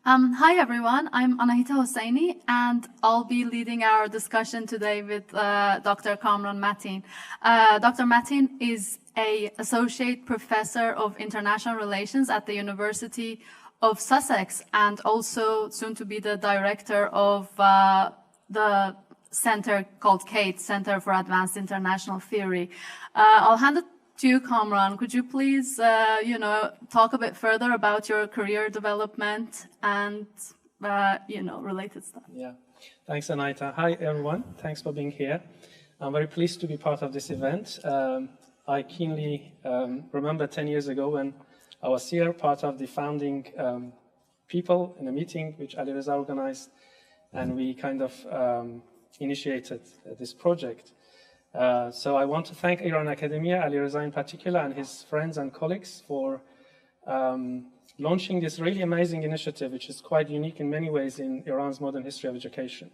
Hi everyone, I'm Anahita Hosseini, and I'll be leading our discussion today with Dr. Kamran Matin. Dr. Matin is an associate professor of international relations at the University of Sussex, and also soon to be the director of the center called CATE, Center for Advanced International Theory. I'll hand it to you, Kamran. Could you please, talk a bit further about your career development and, related stuff? Yeah, thanks, Anahita. Hi, everyone. Thanks for being here. I'm very pleased to be part of this event. I keenly remember 10 years ago when I was here, part of the founding people in a meeting which Ali Reza organized, and we kind of initiated this project. So I want to thank Iran Academia, Ali Reza in particular, and his friends and colleagues for launching this really amazing initiative, which is quite unique in many ways in Iran's modern history of education.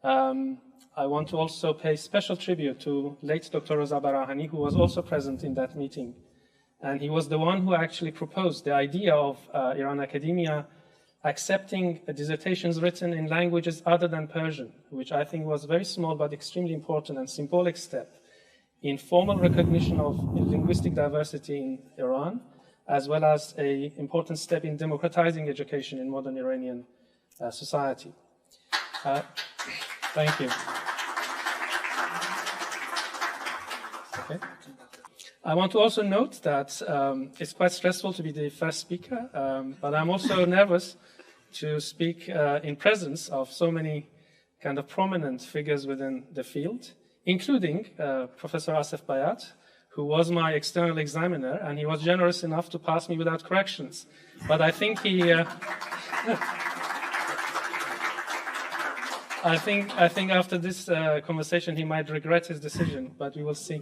I want to also pay special tribute to late Dr. Reza Barahani, who was also present in that meeting. And he was the one who actually proposed the idea of Iran Academia accepting dissertations written in languages other than Persian, which I think was a very small but extremely important and symbolic step in formal recognition of linguistic diversity in Iran, as well as an important step in democratizing education in modern Iranian society. Thank you. Okay. I want to also note that it's quite stressful to be the first speaker, but I'm also nervous to speak in presence of so many kind of prominent figures within the field, including Professor Asef Bayat, who was my external examiner, and he was generous enough to pass me without corrections. But I think he, I think after this conversation, he might regret his decision, but we will see.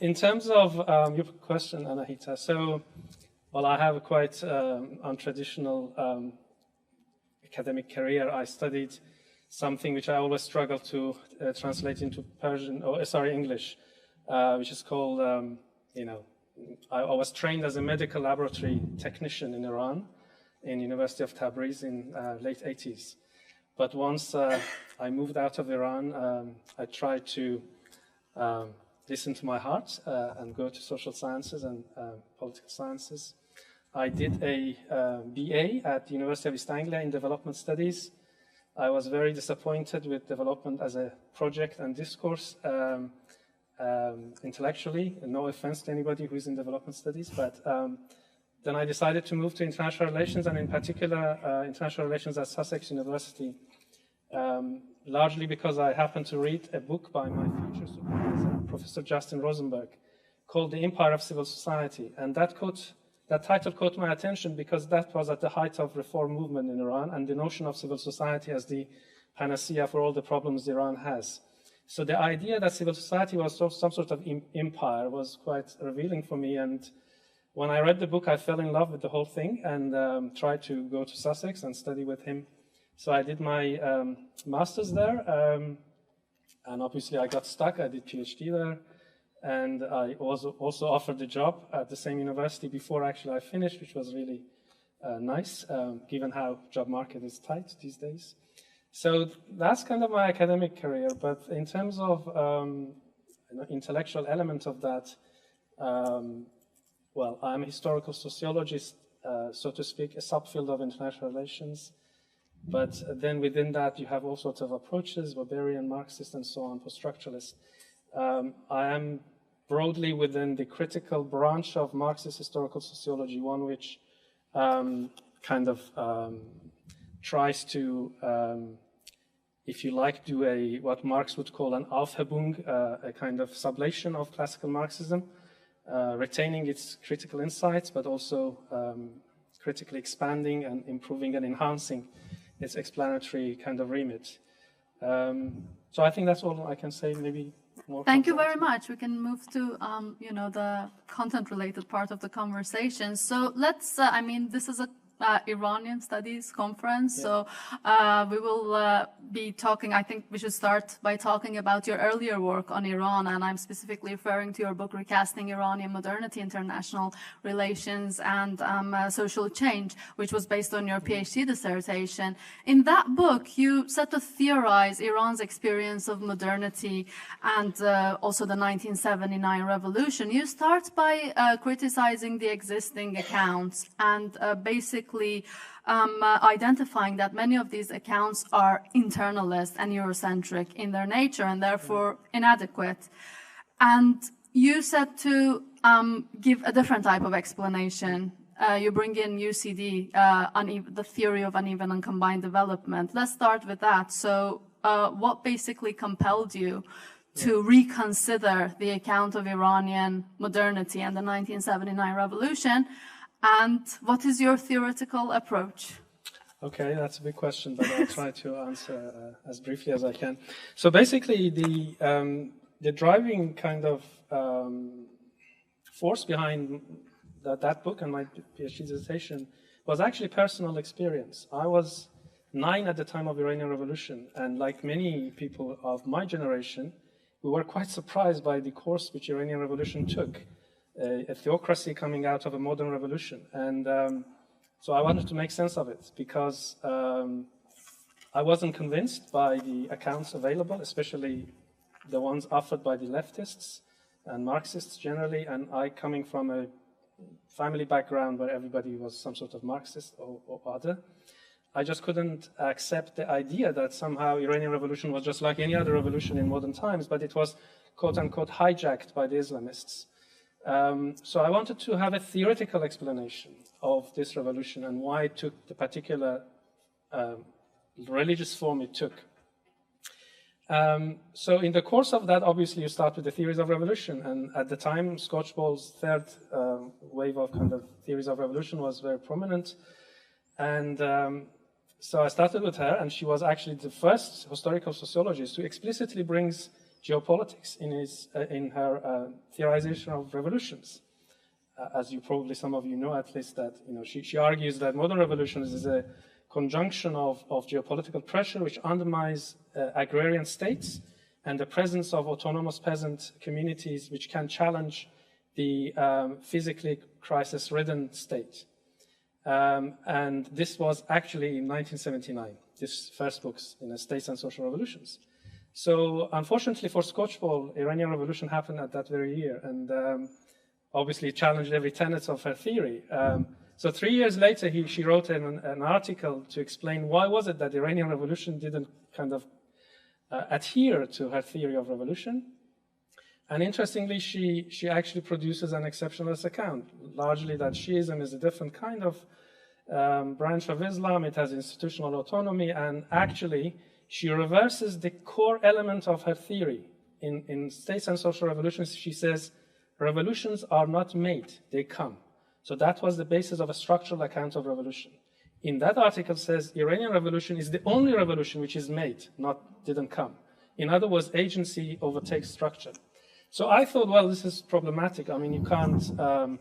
In terms of your question, Anahita, so, well, I have a quite untraditional academic career. I studied something which I always struggle to translate into Persian, or English, which is called, I was trained as a medical laboratory technician in Iran, in University of Tabriz in late 80s. But once I moved out of Iran, I tried to listen to my heart and go to social sciences and political sciences. I did a BA at the University of East Anglia in development studies. I was very disappointed with development as a project and discourse intellectually, and no offense to anybody who is in development studies, but then I decided to move to international relations, and in particular international relations at Sussex University, largely because I happened to read a book by my future supervisor, Professor Justin Rosenberg, called The Empire of Civil Society, and that title caught my attention because that was at the height of reform movement in Iran and the notion of civil society as the panacea for all the problems Iran has. So the idea that civil society was some sort of empire was quite revealing for me. And when I read the book, I fell in love with the whole thing and tried to go to Sussex and study with him. So I did my master's there. And obviously I got stuck. I did PhD there. And I was also offered a job at the same university before actually I finished, which was really nice, given how job market is tight these days. So that's kind of my academic career. But in terms of intellectual element of that, well, I'm a historical sociologist, so to speak, a subfield of international relations. But then within that, you have all sorts of approaches, Weberian, Marxist, and so on, post-structuralist. I am broadly within the critical branch of Marxist historical sociology, one which kind of tries to, if you like, do what Marx would call an Aufhebung, a kind of sublation of classical Marxism, retaining its critical insights, but also critically expanding and improving and enhancing its explanatory kind of remit. So I think that's all I can say, maybe. Thank you very much. We can move to, the content-related part of the conversation. So let's, this is a Iranian Studies Conference. So we will be talking, I think we should start by talking about your earlier work on Iran, and I'm specifically referring to your book, Recasting Iranian Modernity, International Relations and Social Change, which was based on your PhD dissertation. In that book, you set to theorize Iran's experience of modernity and also the 1979 revolution. You start by criticizing the existing accounts and basically identifying that many of these accounts are internalist and Eurocentric in their nature and therefore inadequate. And you said to give a different type of explanation. You bring in UCD, the theory of uneven and combined development. Let's start with that. So what basically compelled you to reconsider the account of Iranian modernity and the 1979 revolution? And what is your theoretical approach? Okay, that's a big question, but I'll try to answer as briefly as I can. So basically, the driving kind of force behind that book and my PhD dissertation was actually personal experience. I was 9 at the time of the Iranian Revolution, and like many people of my generation, we were quite surprised by the course which the Iranian Revolution took. A theocracy coming out of a modern revolution. And so I wanted to make sense of it because I wasn't convinced by the accounts available, especially the ones offered by the leftists and Marxists generally, and I coming from a family background where everybody was some sort of Marxist or other. I just couldn't accept the idea that somehow Iranian revolution was just like any other revolution in modern times, but it was quote-unquote hijacked by the Islamists. So I wanted to have a theoretical explanation of this revolution and why it took the particular religious form it took. So in the course of that, obviously, you start with the theories of revolution. And at the time, Skocpol's third wave of kind of theories of revolution was very prominent. And so I started with her, and she was actually the first historical sociologist who explicitly brings geopolitics in her theorization of revolutions. As you probably, some of you know at least, that she argues that modern revolutions is a conjunction of geopolitical pressure which undermines agrarian states and the presence of autonomous peasant communities which can challenge the physically crisis-ridden state. And this was actually in 1979, this first book, States and Social Revolutions. So unfortunately for Skocpol, Iranian revolution happened at that very year and obviously challenged every tenet of her theory. So 3 years later, she wrote an article to explain why was it that the Iranian revolution didn't kind of adhere to her theory of revolution. And interestingly, she actually produces an exceptionalist account, largely that Shiism is a different kind of branch of Islam. It has institutional autonomy, and actually, she reverses the core element of her theory. In States and Social Revolutions, she says, revolutions are not made, they come. So that was the basis of a structural account of revolution. In that article says, Iranian revolution is the only revolution which is made, didn't come. In other words, agency overtakes structure. So I thought, well, this is problematic. I mean, you can't,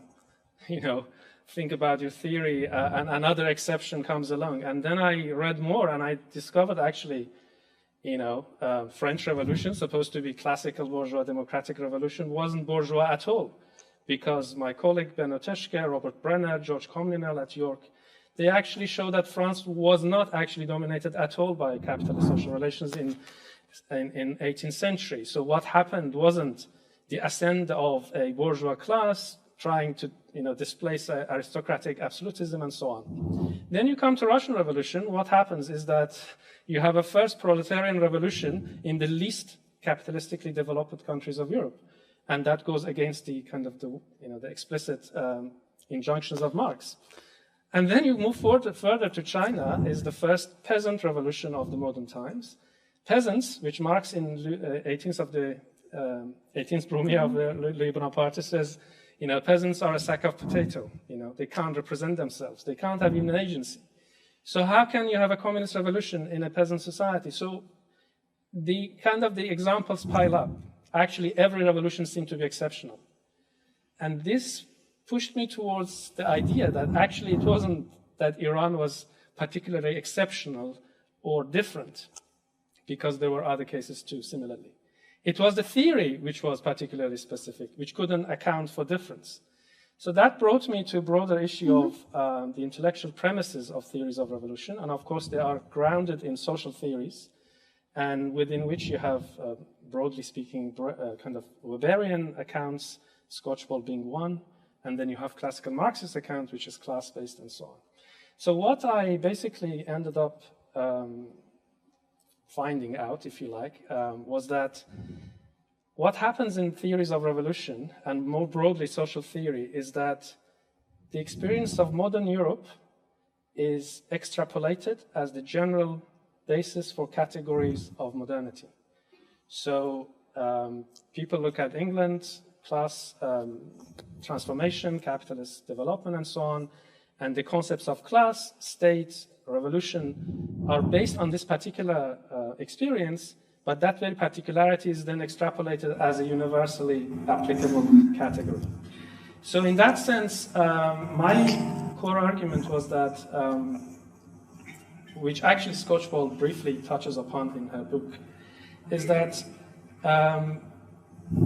think about your theory and another exception comes along. And then I read more and I discovered actually, French Revolution, supposed to be classical bourgeois democratic revolution, wasn't bourgeois at all. Because my colleague Ben Oteshke, Robert Brenner, George Comlinell at York, they actually show that France was not actually dominated at all by capitalist social relations in 18th century. So what happened wasn't the ascent of a bourgeois class trying to displace aristocratic absolutism and so on. Then you come to Russian Revolution. What happens is that you have a first proletarian revolution in the least capitalistically developed countries of Europe. And that goes against the kind of the explicit injunctions of Marx. And then you move further to China, is the first peasant revolution of the modern times. Peasants, which Marx in 18th Brumaire of the Louis Bonaparte says, peasants are a sack of potato. They can't represent themselves. They can't have even agency. So how can you have a communist revolution in a peasant society? So the examples pile up. Actually, every revolution seemed to be exceptional. And this pushed me towards the idea that actually it wasn't that Iran was particularly exceptional or different, because there were other cases too, similarly. It was the theory which was particularly specific, which couldn't account for difference. So that brought me to a broader issue of the intellectual premises of theories of revolution. And of course, they are grounded in social theories, and within which you have, broadly speaking, kind of Weberian accounts, Skocpol being one, and then you have classical Marxist account, which is class-based and so on. So what I basically ended up finding out, if you like, was that what happens in theories of revolution, and more broadly social theory, is that the experience of modern Europe is extrapolated as the general basis for categories of modernity. So people look at England, class transformation, capitalist development, and so on, and the concepts of class, state, revolution are based on this particular experience, but that very particularity is then extrapolated as a universally applicable category. So in that sense, my core argument was that, which actually Skocpol briefly touches upon in her book, is that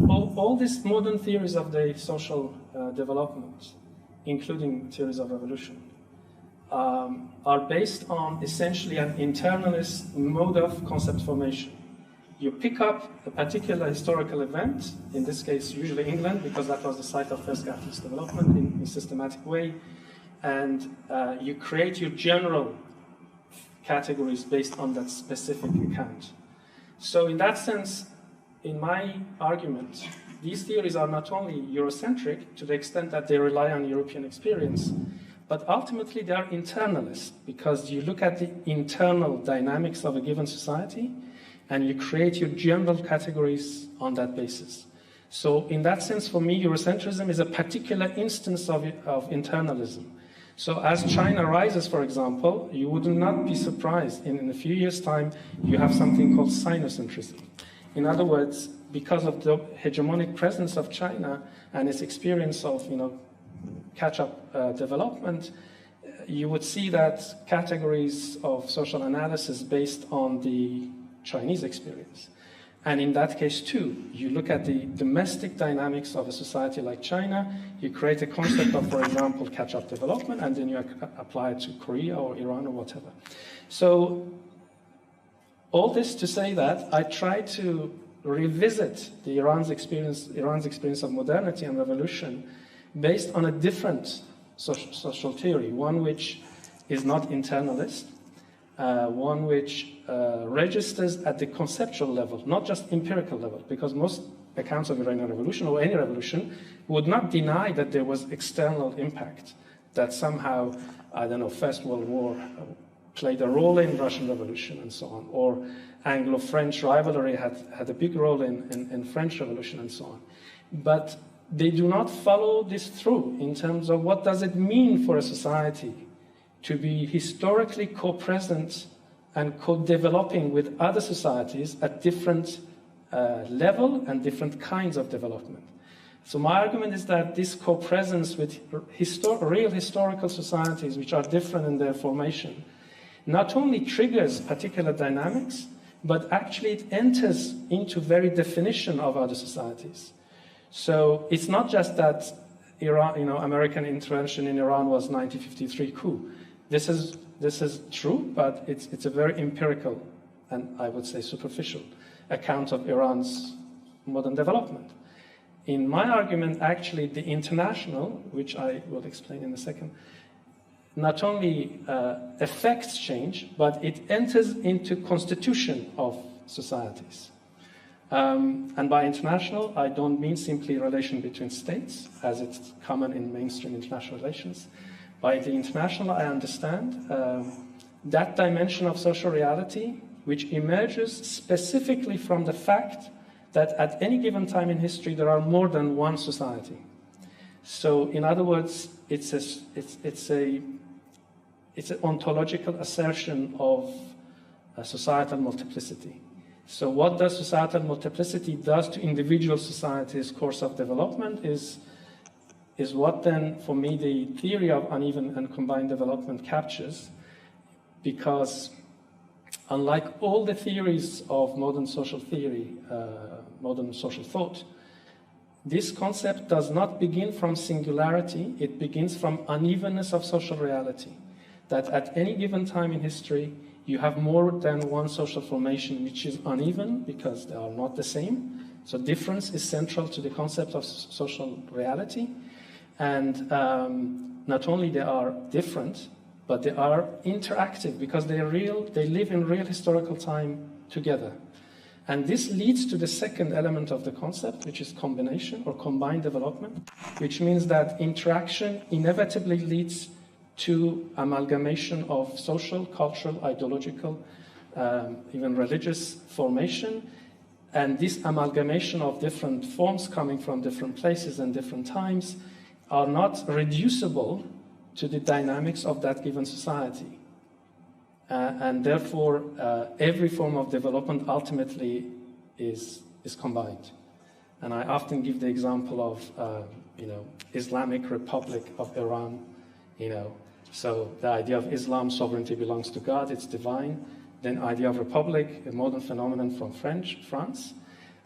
all these modern theories of the social development, including theories of revolution, are based on essentially an internalist mode of concept formation. You pick up a particular historical event, in this case usually England, because that was the site of first capitalist development in a systematic way, and you create your general categories based on that specific account. So in that sense, in my argument, these theories are not only Eurocentric to the extent that they rely on European experience, but ultimately they are internalist, because you look at the internal dynamics of a given society and you create your general categories on that basis. So in that sense, for me, Eurocentrism is a particular instance of internalism. So as China rises, for example, you would not be surprised in a few years' time, you have something called Sinocentrism. In other words, because of the hegemonic presence of China and its experience of, catch-up development, you would see that categories of social analysis based on the Chinese experience. And in that case, too, you look at the domestic dynamics of a society like China, you create a concept of, for example, catch-up development, and then you apply it to Korea or Iran or whatever. So all this to say that I try to revisit Iran's experience of modernity and revolution based on a different social theory, one which is not internalist, one which registers at the conceptual level, not just empirical level, because most accounts of Iranian revolution or any revolution would not deny that there was external impact, that somehow, First World War played a role in Russian revolution and so on, or Anglo-French rivalry had a big role in French revolution and so on. But they do not follow this through in terms of what does it mean for a society to be historically co-present and co-developing with other societies at different level and different kinds of development. So my argument is that this co-presence with real historical societies which are different in their formation not only triggers particular dynamics, but actually it enters into very definition of other societies. So it's not just that Iran, American intervention in Iran was 1953 coup. This is true, but it's a very empirical and I would say superficial account of Iran's modern development. In my argument, actually, the international, which I will explain in a second, not only affects change, but it enters into constitution of societies. And by international, I don't mean simply relation between states, as it's common in mainstream international relations. By the international, I understand that dimension of social reality which emerges specifically from the fact that at any given time in history there are more than one society. So, in other words, it's an ontological assertion of a societal multiplicity. So what does societal multiplicity does to individual societies' course of development is is what then, for me, the theory of uneven and combined development captures, because unlike all the theories of modern social theory, modern social thought, this concept does not begin from singularity, it begins from unevenness of social reality. That at any given time in history, you have more than one social formation which is uneven because they are not the same. So difference is central to the concept of social reality. And not only they are different, but they are interactive because they live in real historical time together. And this leads to the second element of the concept, which is combination or combined development, which means that interaction inevitably leads to amalgamation of social, cultural, ideological, even religious formation. And this amalgamation of different forms coming from different places and different times are not reducible to the dynamics of that given society. And therefore, every form of development ultimately is combined. And I often give the example of, Islamic Republic of Iran, so the idea of Islam, sovereignty belongs to God, it's divine. Then idea of republic, a modern phenomenon from France.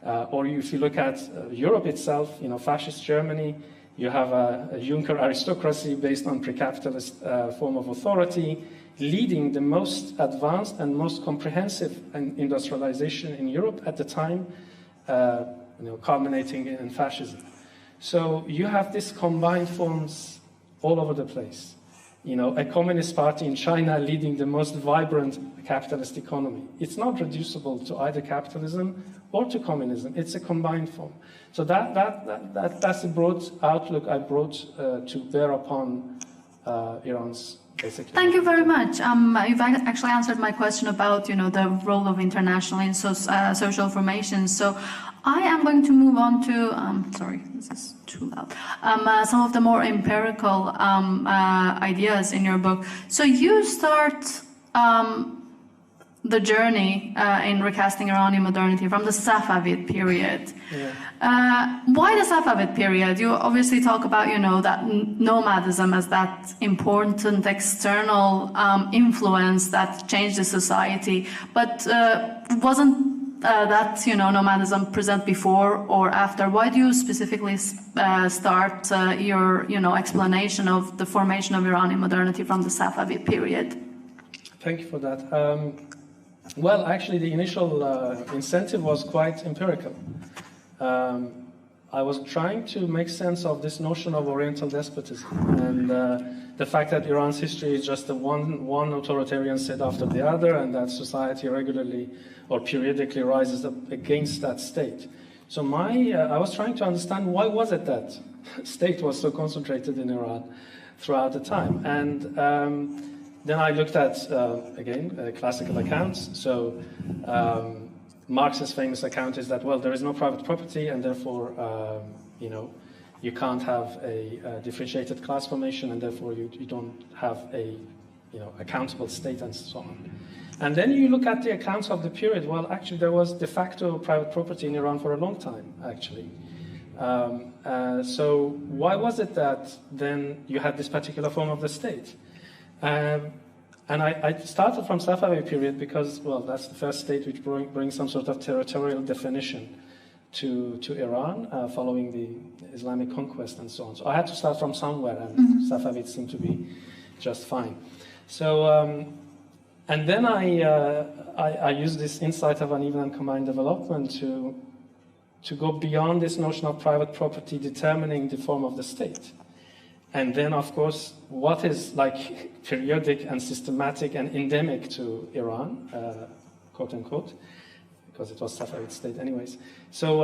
Or if you look at Europe itself, fascist Germany, you have a Juncker aristocracy based on pre-capitalist form of authority, leading the most advanced and most comprehensive industrialization in Europe at the time, culminating in fascism. So you have these combined forms all over the place. A communist party in China leading the most vibrant capitalist economy. It's not reducible to either capitalism or to communism. It's a combined form. So that's the broad outlook I brought to bear upon Iran's basically. Thank you very much. You've actually answered my question about, the role of international in social formations. So I am going to move on to, sorry, this is too loud, some of the more empirical ideas in your book. So you start the journey in recasting Iranian modernity from the Safavid period. Yeah. Why the Safavid period? You obviously talk about, that nomadism as that important external influence that changed the society, but wasn't that nomadism present before or after? Why do you specifically start your explanation of the formation of Iranian modernity from the Safavid period? Thank you for that. Well, actually, the initial incentive was quite empirical. I was trying to make sense of this notion of Oriental despotism and the fact that Iran's history is just one authoritarian state after the other, and that society regularly or periodically rises up against that state. So I was trying to understand why was it that state was so concentrated in Iran throughout the time. And then I looked at, again, classical accounts. So Marx's famous account is that, well, there is no private property, and therefore, you can't have a differentiated class formation, and therefore you don't have a accountable state and so on. And then you look at the accounts of the period. Well, actually, there was de facto private property in Iran for a long time, actually. So why was it that then you had this particular form of the state? And I started from Safavid period because, well, that's the first state which brings some sort of territorial definition to Iran following the Islamic conquest and so on. So I had to start from somewhere, and Safavid seemed to be just fine. So, and then I used this insight of uneven and combined development to go beyond this notion of private property determining the form of the state. And then, of course, what is like periodic and systematic and endemic to Iran, quote unquote, because it was Safavid state anyways. So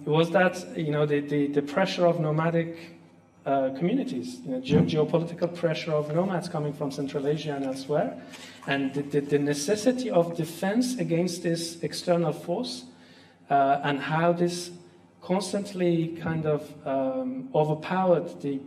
was that, the pressure of nomadic communities, geopolitical pressure of nomads coming from Central Asia and elsewhere, and the necessity of defense against this external force, and how this constantly kind of overpowered the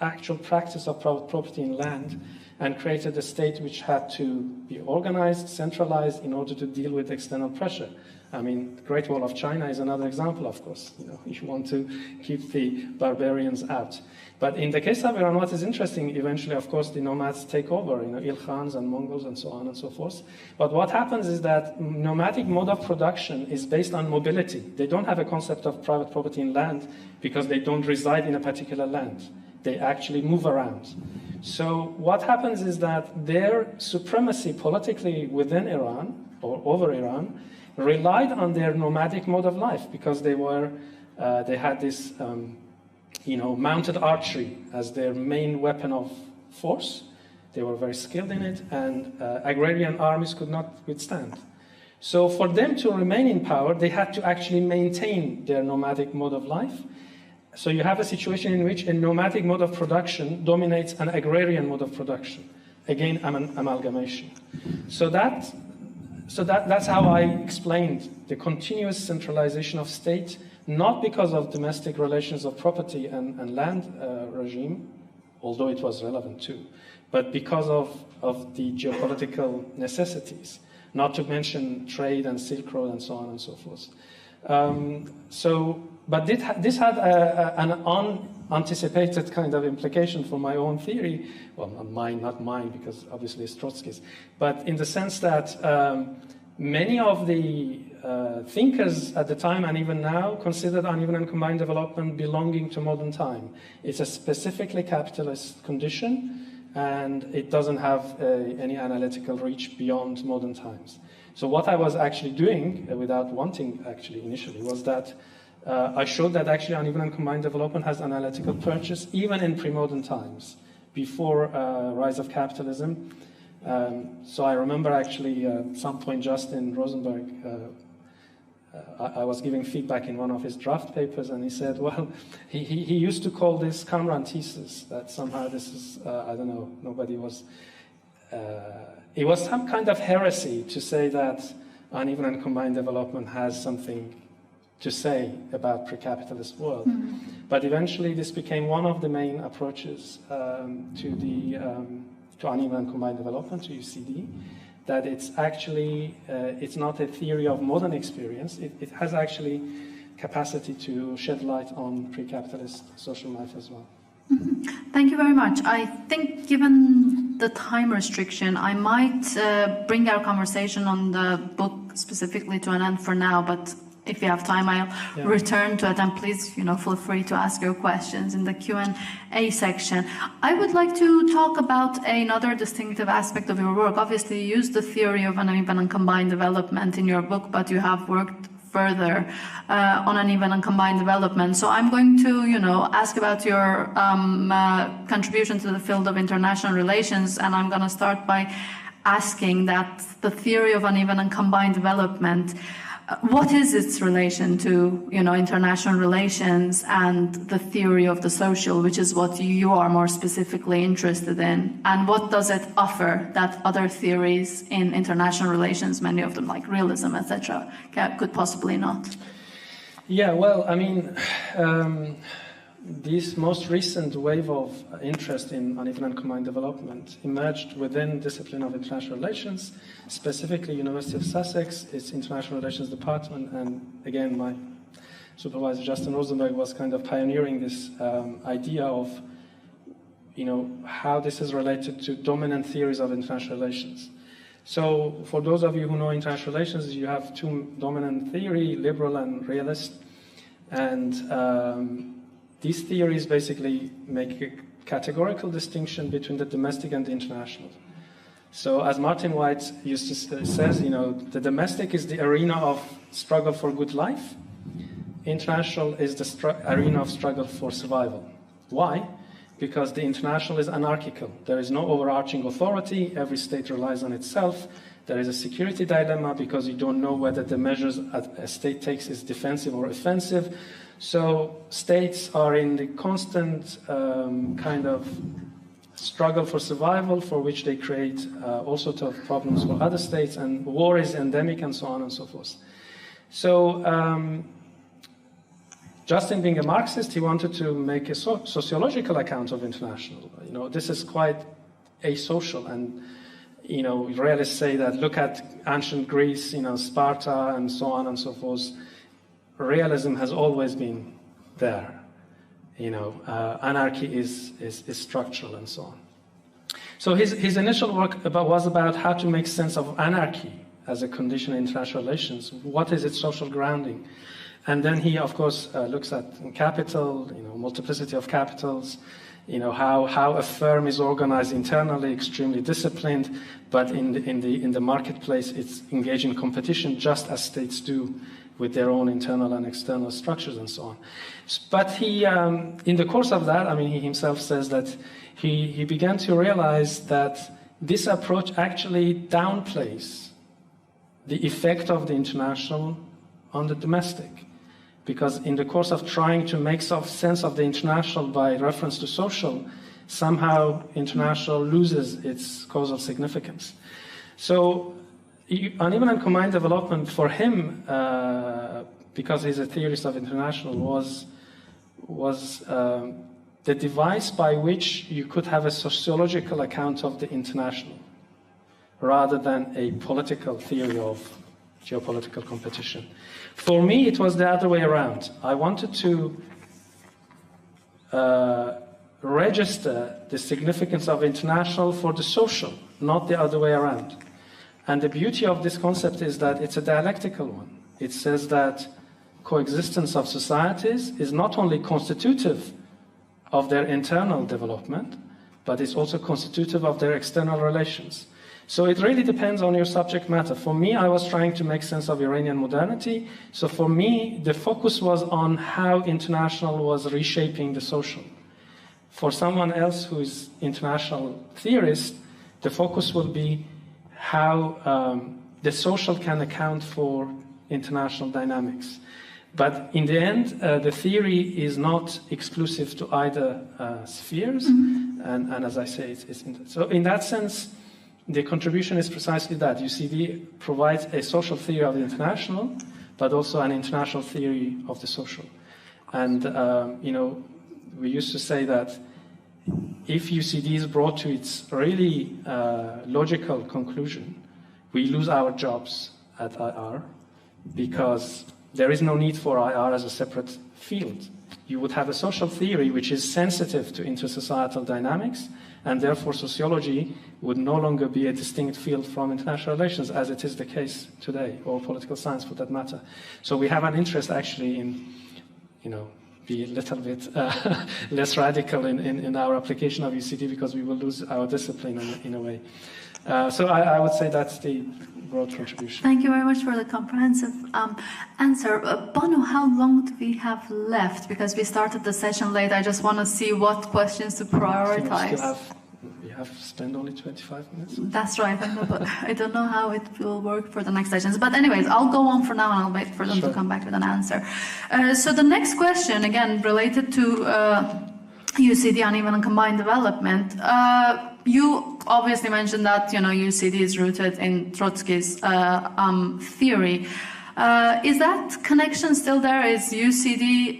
actual practice of private property in land and created a state which had to be organized, centralized in order to deal with external pressure. I mean, the Great Wall of China is another example, of course. You know, if you want to keep the barbarians out. But in the case of Iran, what is interesting, eventually, of course, the nomads take over, you know, Ilkhans and Mongols and so on and so forth. But what happens is that nomadic mode of production is based on mobility. They don't have a concept of private property in land because they don't reside in a particular land. They actually move around. So what happens is that their supremacy politically within Iran, or over Iran, relied on their nomadic mode of life because they had this mounted archery as their main weapon of force. They were very skilled in it, and agrarian armies could not withstand. So for them to remain in power, they had to actually maintain their nomadic mode of life. So you have a situation in which a nomadic mode of production dominates an agrarian mode of production. Again, an amalgamation. So that's how I explained the continuous centralization of state, not because of domestic relations of property and land regime, although it was relevant too, but because of the geopolitical necessities, not to mention trade and Silk Road and so on and so forth. But this had an unanticipated kind of implication for my own theory. Well, not mine, because obviously it's Trotsky's, but in the sense that many of the thinkers at the time and even now considered uneven and combined development belonging to modern time. It's a specifically capitalist condition, and it doesn't have any analytical reach beyond modern times. So what I was actually doing, without wanting actually initially, was that I showed that actually uneven and combined development has analytical purchase even in pre-modern times, before rise of capitalism. So I remember actually at some point Justin Rosenberg, I was giving feedback in one of his draft papers, and he said, well, he used to call this Kamran thesis, that somehow this is, I don't know, nobody was, it was some kind of heresy to say that uneven and combined development has something to say about pre-capitalist world. Mm-hmm. But eventually this became one of the main approaches to uneven and combined development, to UCD, that it's actually, it's not a theory of modern experience, it has actually capacity to shed light on pre-capitalist social life as well. Mm-hmm. Thank you very much. I think given the time restriction, I might bring our conversation on the book specifically to an end for now, but if you have time, I'll return to it, and please, feel free to ask your questions in the Q&A section. I would like to talk about another distinctive aspect of your work. Obviously, you use the theory of uneven and combined development in your book, but you have worked further on uneven and combined development. So I'm going to, ask about your contribution to the field of international relations, and I'm going to start by asking that the theory of uneven and combined development, what is its relation to, international relations and the theory of the social, which is what you are more specifically interested in? And what does it offer that other theories in international relations, many of them like realism, etc., could possibly not? Yeah, well, I mean, this most recent wave of interest in uneven and combined development emerged within discipline of international relations, specifically University of Sussex, its international relations department, and again, my supervisor Justin Rosenberg was kind of pioneering this idea of, how this is related to dominant theories of international relations. So for those of you who know international relations, you have two dominant theory, liberal and realist, and these theories basically make a categorical distinction between the domestic and the international. So as Martin White says, the domestic is the arena of struggle for good life. International is the arena of struggle for survival. Why? Because the international is anarchical. There is no overarching authority. Every state relies on itself. There is a security dilemma because you don't know whether the measures a state takes is defensive or offensive. So states are in the constant kind of struggle for survival, for which they create all sorts of problems for other states, and war is endemic and so on and so forth. So Justin, being a Marxist, he wanted to make a sociological account of international. This is quite asocial, and realists say that look at ancient Greece, Sparta and so on and so forth. Realism has always been there. Anarchy is structural and so on. So his initial work was about how to make sense of anarchy as a condition in international relations. What is its social grounding? And then he, of course, looks at capital, multiplicity of capitals, how a firm is organized internally, extremely disciplined, but in the marketplace, it's engaged in competition just as states do with their own internal and external structures and so on. But he, in the course of that, he himself says that he began to realize that this approach actually downplays the effect of the international on the domestic. Because in the course of trying to make sense of the international by reference to social, somehow international loses its causal significance. So uneven and combined development for him, because he's a theorist of international, was the device by which you could have a sociological account of the international, rather than a political theory of geopolitical competition. For me, it was the other way around. I wanted to register the significance of international for the social, not the other way around. And the beauty of this concept is that it's a dialectical one. It says that coexistence of societies is not only constitutive of their internal development, but it's also constitutive of their external relations. So it really depends on your subject matter. For me, I was trying to make sense of Iranian modernity. So for me, the focus was on how international was reshaping the social. For someone else who is international theorist, the focus will be how the social can account for international dynamics. But in the end, the theory is not exclusive to either spheres. And as I say, so in that sense, the contribution is precisely that. UCD provides a social theory of the international, but also an international theory of the social. And, we used to say that if UCD is brought to its really logical conclusion, we lose our jobs at IR because there is no need for IR as a separate field. You would have a social theory which is sensitive to intersocietal dynamics, and therefore sociology would no longer be a distinct field from international relations, as it is the case today, or political science for that matter. So we have an interest actually in, be a little bit less radical in our application of UCD, because we will lose our discipline in a way. So I would say that's the broad contribution. Thank you very much for the comprehensive answer. Banu, how long do we have left? Because we started the session late. I just want to see what questions to prioritize. We have spent only 25 minutes. That's right. I know, but I don't know how it will work for the next sessions. But anyways, I'll go on for now and I'll wait for them to come back with an answer. So the next question, again, related to UCD, uneven and combined development. You obviously mentioned that UCD is rooted in Trotsky's theory. Is that connection still there? Is UCD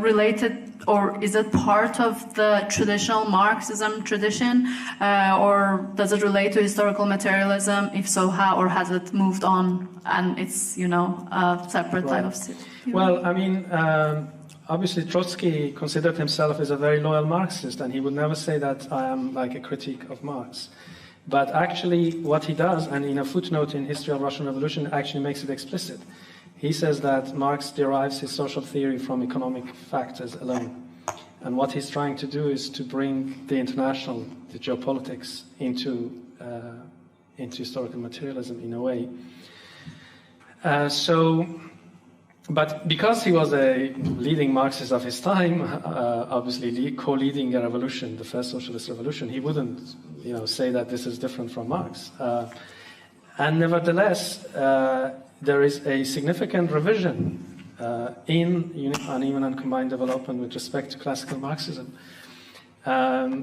related, or is it part of the traditional Marxism tradition, or does it relate to historical materialism? If so, how? Or has it moved on and it's a separate type of theory? Well, obviously, Trotsky considered himself as a very loyal Marxist, and he would never say that I am like a critique of Marx. But actually, what he does, and in a footnote in History of Russian Revolution, actually makes it explicit. He says that Marx derives his social theory from economic factors alone. And what he's trying to do is to bring the international, the geopolitics, into historical materialism in a way. But because he was a leading Marxist of his time, obviously co-leading a revolution, the first socialist revolution, he wouldn't, say that this is different from Marx. And nevertheless, there is a significant revision in uneven and combined development with respect to classical Marxism.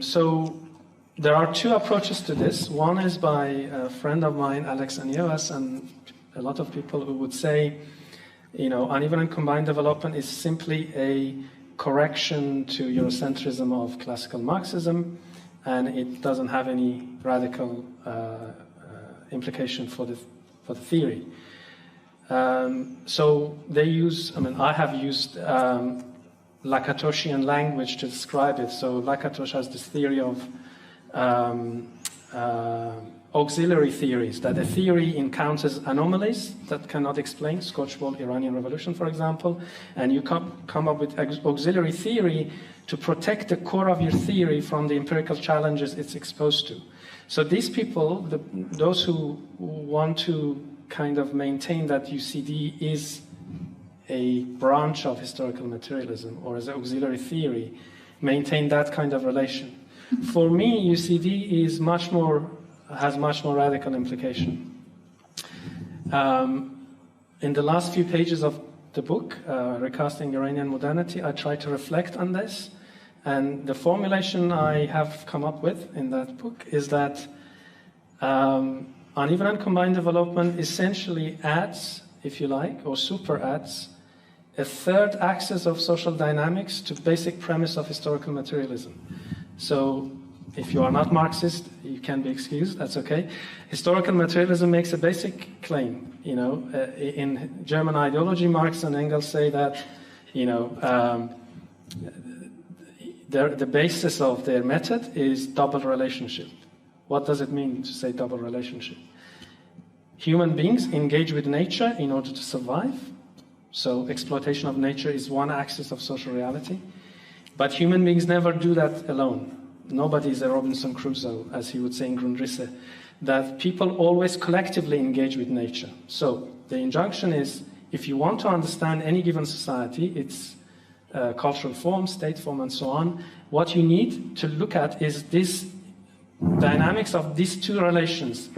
So there are two approaches to this. One is by a friend of mine, Alex Anievas, and a lot of people who would say, uneven and combined development is simply a correction to Eurocentrism of classical Marxism, and it doesn't have any radical implication for the theory. So they use, I have used Lakatoshian language to describe it. So Lakatosh has this theory of auxiliary theories, that a theory encounters anomalies that cannot explain, Scotch-Bolt Iranian Revolution, for example, and you come up with auxiliary theory to protect the core of your theory from the empirical challenges it's exposed to. So these people, those who want to kind of maintain that UCD is a branch of historical materialism or as an auxiliary theory, maintain that kind of relation. For me, UCD is has much more radical implication. In the last few pages of the book, Recasting Iranian Modernity, I try to reflect on this. And the formulation I have come up with in that book is that uneven and combined development essentially adds, if you like, or super adds, a third axis of social dynamics to basic premise of historical materialism. So if you are not Marxist, you can be excused, that's okay. Historical materialism makes a basic claim. In German ideology, Marx and Engels say that, the basis of their method is double relationship. What does it mean to say double relationship? Human beings engage with nature in order to survive. So exploitation of nature is one axis of social reality. But human beings never do that alone. Nobody is a Robinson Crusoe, as he would say in Grundrisse, that people always collectively engage with nature. So the injunction is, if you want to understand any given society, its cultural form, state form, and so on, what you need to look at is this dynamics of these two relations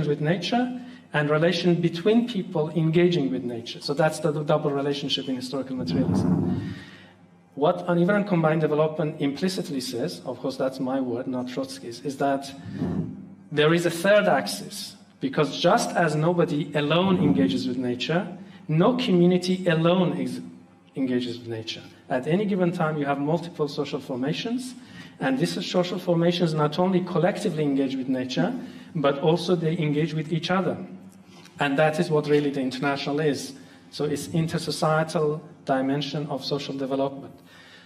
with nature and relation between people engaging with nature. So that's the double relationship in historical materialism. What uneven and combined development implicitly says, of course that's my word, not Trotsky's, is that there is a third axis, because just as nobody alone engages with nature, no community alone engages with nature. At any given time you have multiple social formations, and these social formations not only collectively engage with nature, but also they engage with each other. And that is what really the international is. So it's intersocietal dimension of social development.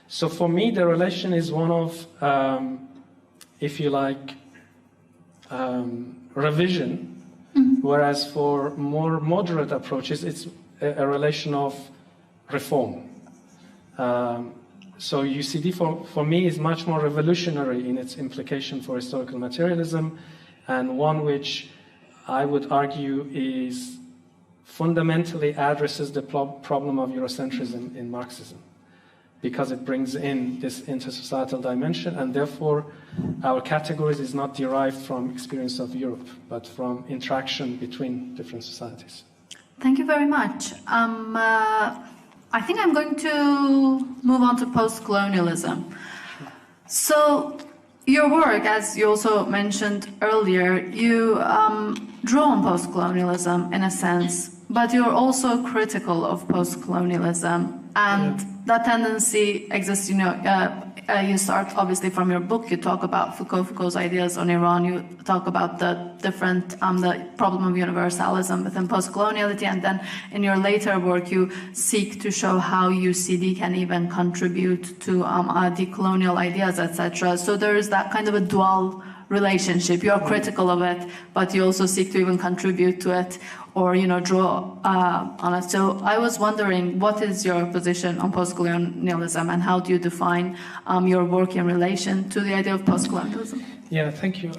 So for me, the relation is one of, if you like, revision, whereas for more moderate approaches, it's a relation of reform. So UCD for me is much more revolutionary in its implication for historical materialism, and one which I would argue is fundamentally addresses the problem of Eurocentrism in Marxism, because it brings in this intersocietal dimension, and therefore our categories is not derived from experience of Europe, but from interaction between different societies. Thank you very much. I think I'm going to move on to postcolonialism. So your work, as you also mentioned earlier, you draw on postcolonialism in a sense, but you're also critical of postcolonialism, and that tendency exists. You start obviously from your book. You talk about Foucault's ideas on Iran. You talk about the different the problem of universalism within postcoloniality, and then in your later work you seek to show how UCD can even contribute to decolonial ideas, etc. So there is that kind of a dual relationship. You are critical of it, but you also seek to even contribute to it, or draw on it. So I was wondering, what is your position on postcolonialism, and how do you define your work in relation to the idea of postcolonialism? Yeah, thank you.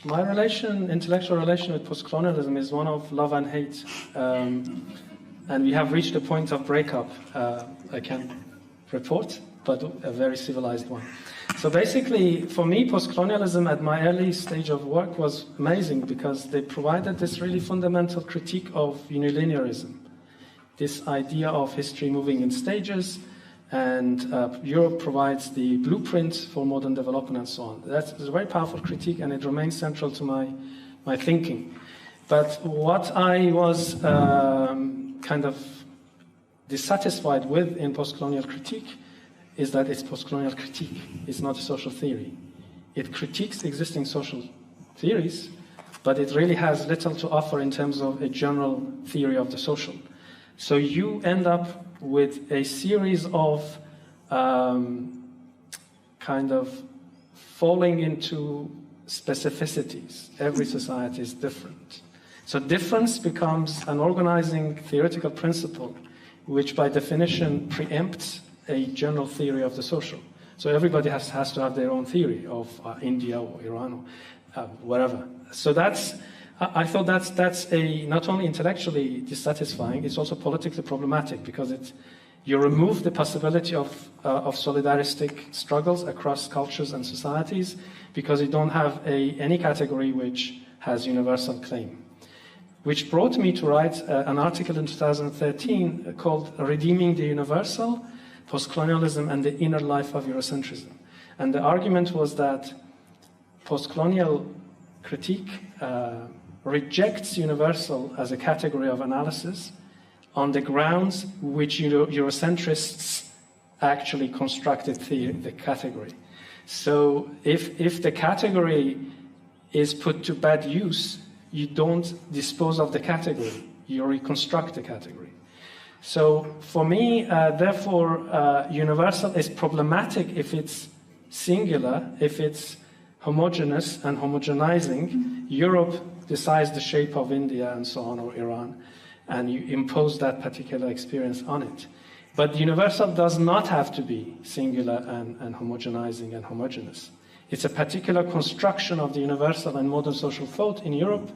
My intellectual relation with postcolonialism is one of love and hate, and we have reached a point of breakup. I can report, but a very civilized one. So basically, for me, postcolonialism at my early stage of work was amazing, because they provided this really fundamental critique of unilinearism, this idea of history moving in stages, and Europe provides the blueprint for modern development and so on. That's a very powerful critique, and it remains central to my thinking. But what I was kind of dissatisfied with in postcolonial critique is that it's postcolonial critique. It's not a social theory. It critiques existing social theories, but it really has little to offer in terms of a general theory of the social. So you end up with a series of kind of falling into specificities. Every society is different. So difference becomes an organizing theoretical principle which by definition preempts a general theory of the social. So everybody has to have their own theory of India or Iran or wherever. So I thought that's not only intellectually dissatisfying, it's also politically problematic because you remove the possibility of solidaristic struggles across cultures and societies because you don't have any category which has universal claim. Which brought me to write an article in 2013 called Redeeming the Universal, Postcolonialism and the Inner Life of Eurocentrism. And the argument was that postcolonial critique rejects universal as a category of analysis on the grounds which Eurocentrists actually constructed the category. So if the category is put to bad use, you don't dispose of the category, you reconstruct the category. So for me, therefore, universal is problematic if it's singular, if it's homogeneous and homogenizing. Europe decides the shape of India and so on, or Iran, and you impose that particular experience on it. But universal does not have to be singular and homogenizing and homogeneous. It's a particular construction of the universal and modern social thought in Europe,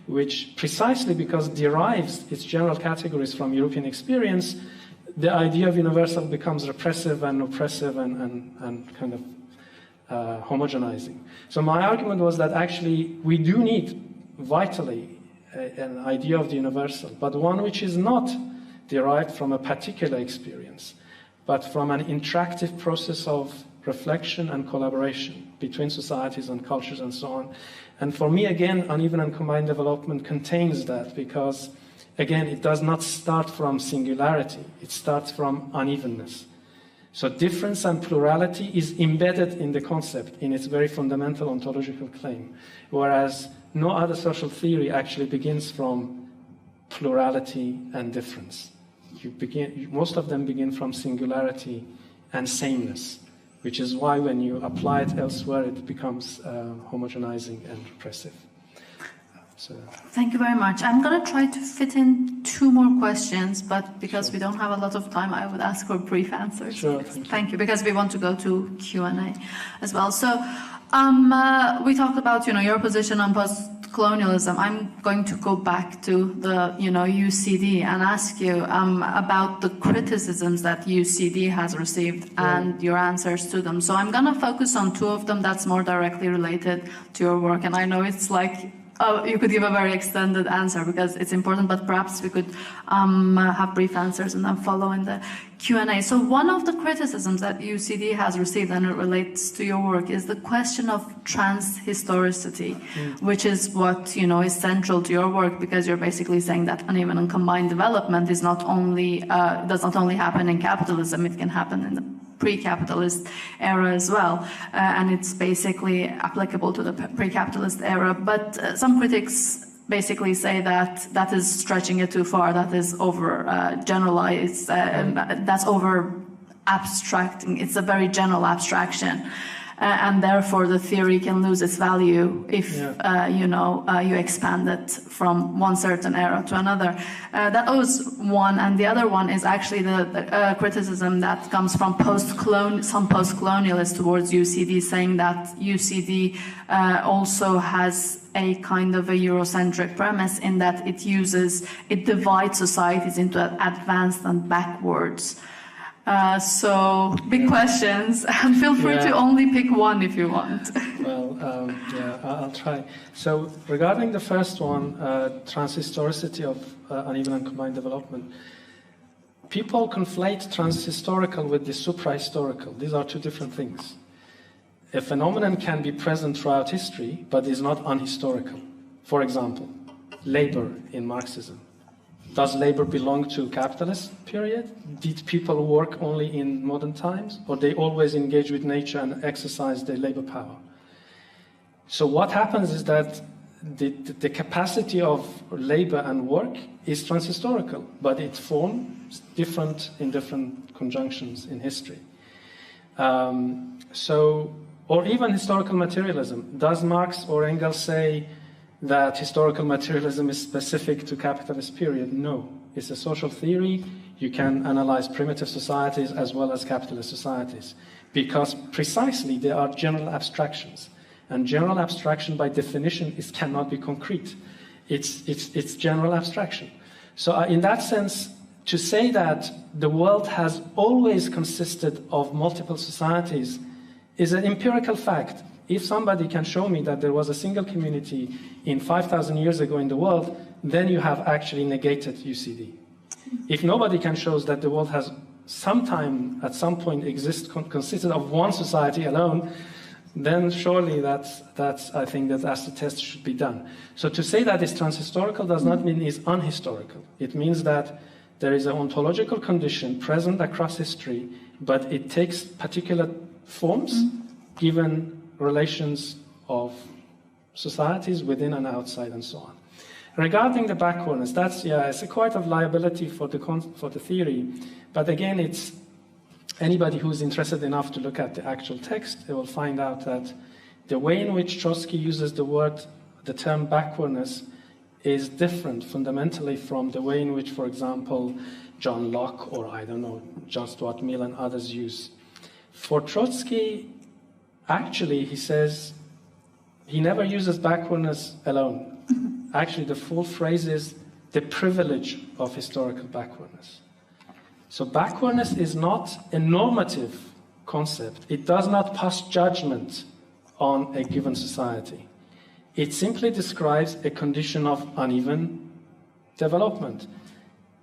which precisely because derives its general categories from European experience, the idea of universal becomes repressive and oppressive and kind of homogenizing. So my argument was that actually we do need vitally an idea of the universal, but one which is not derived from a particular experience, but from an interactive process of reflection and collaboration between societies and cultures and so on. And for me, again, uneven and combined development contains that because, again, it does not start from singularity, it starts from unevenness. So difference and plurality is embedded in the concept, in its very fundamental ontological claim, whereas no other social theory actually begins from plurality and difference. Most of them begin from singularity and sameness, which is why when you apply it elsewhere, it becomes homogenizing and repressive. So. Thank you very much. I'm going to try to fit in 2 more questions, but because we don't have a lot of time, I would ask for brief answers. Sure. Thank you, because we want to go to Q&A as well. So we talked about, your position on postcolonialism. I'm going to go back to the, UCD and ask you about the criticisms that UCD has received and your answers to them. So I'm going to focus on 2 of them that's more directly related to your work. And I know it's like, you could give a very extended answer because it's important, but perhaps we could have brief answers and then follow in the Q&A. So one of the criticisms that UCD has received, and it relates to your work, is the question of transhistoricity, which is what, is central to your work, because you're basically saying that uneven and combined development is not only, does not only happen in capitalism, it can happen in the pre-capitalist era as well, and it's basically applicable to the pre-capitalist era. But some critics basically say that that is stretching it too far, that is over generalized, that's over abstracting. It's a very general abstraction. And therefore the theory can lose its value if you expand it from one certain era to another. That was one, and the other one is actually the criticism that comes from some post-colonialists towards UCD, saying that UCD also has a kind of a Eurocentric premise in that it divides societies into advanced and backwards. So big questions, and feel free to only pick one if you want. Well, I'll try. So regarding the first one, transhistoricity of uneven and combined development, people conflate transhistorical with the suprahistorical. These are 2 different things. A phenomenon can be present throughout history, but is not unhistorical. For example, labor in Marxism. Does labor belong to capitalist period? Did people work only in modern times? Or they always engage with nature and exercise their labor power? So what happens is that the capacity of labor and work is transhistorical, but it forms different in different conjunctions in history. Or even historical materialism. Does Marx or Engels say that historical materialism is specific to capitalist period? No. It's a social theory. You can analyze primitive societies as well as capitalist societies, because precisely they are general abstractions. And general abstraction by definition cannot be concrete. It's general abstraction. So in that sense, to say that the world has always consisted of multiple societies is an empirical fact. If somebody can show me that there was a single community in 5,000 years ago in the world, then you have actually negated UCD. If nobody can show us that the world has sometime, at some point, consisted of one society alone, then surely that's I think that as the test should be done. So to say that it's transhistorical does not mean it's unhistorical. It means that there is an ontological condition present across history, but it takes particular forms given relations of societies within and outside and so on. Regarding the backwardness, it's a quite of liability for the theory, but again, it's anybody who's interested enough to look at the actual text, they will find out that the way in which Trotsky uses the term backwardness is different fundamentally from the way in which, for example, John Locke or, I don't know, John Stuart Mill and others use. For Trotsky, actually, he says he never uses backwardness alone. Actually, the full phrase is the privilege of historical backwardness. So backwardness is not a normative concept. It does not pass judgment on a given society. It simply describes a condition of uneven development.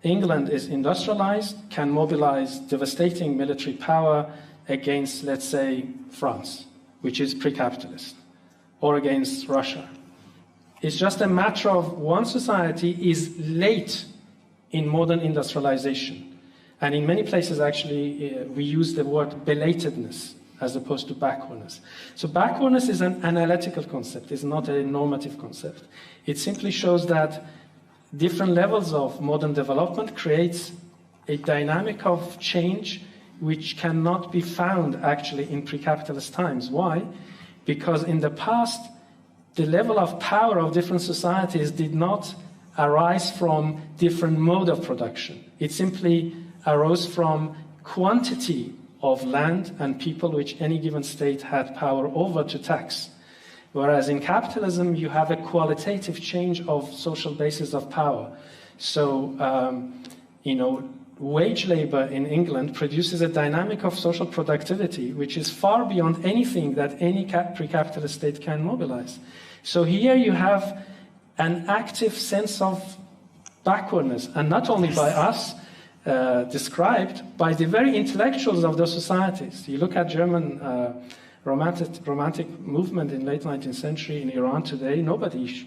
England is industrialized, can mobilize devastating military power against, let's say, France, which is pre-capitalist, or against Russia. It's just a matter of one society is late in modern industrialization. And in many places, actually, we use the word belatedness as opposed to backwardness. So backwardness is an analytical concept. It's not a normative concept. It simply shows that different levels of modern development creates a dynamic of change which cannot be found, actually, in pre-capitalist times. Why? Because in the past, the level of power of different societies did not arise from different mode of production. It simply arose from quantity of land and people which any given state had power over to tax. Whereas in capitalism, you have a qualitative change of social basis of power. So, wage labor in England produces a dynamic of social productivity which is far beyond anything that any pre-capitalist state can mobilize. So here you have an active sense of backwardness, and not only by us, described by the very intellectuals of those societies. You look at German romantic movement in late 19th century in Iran today, nobody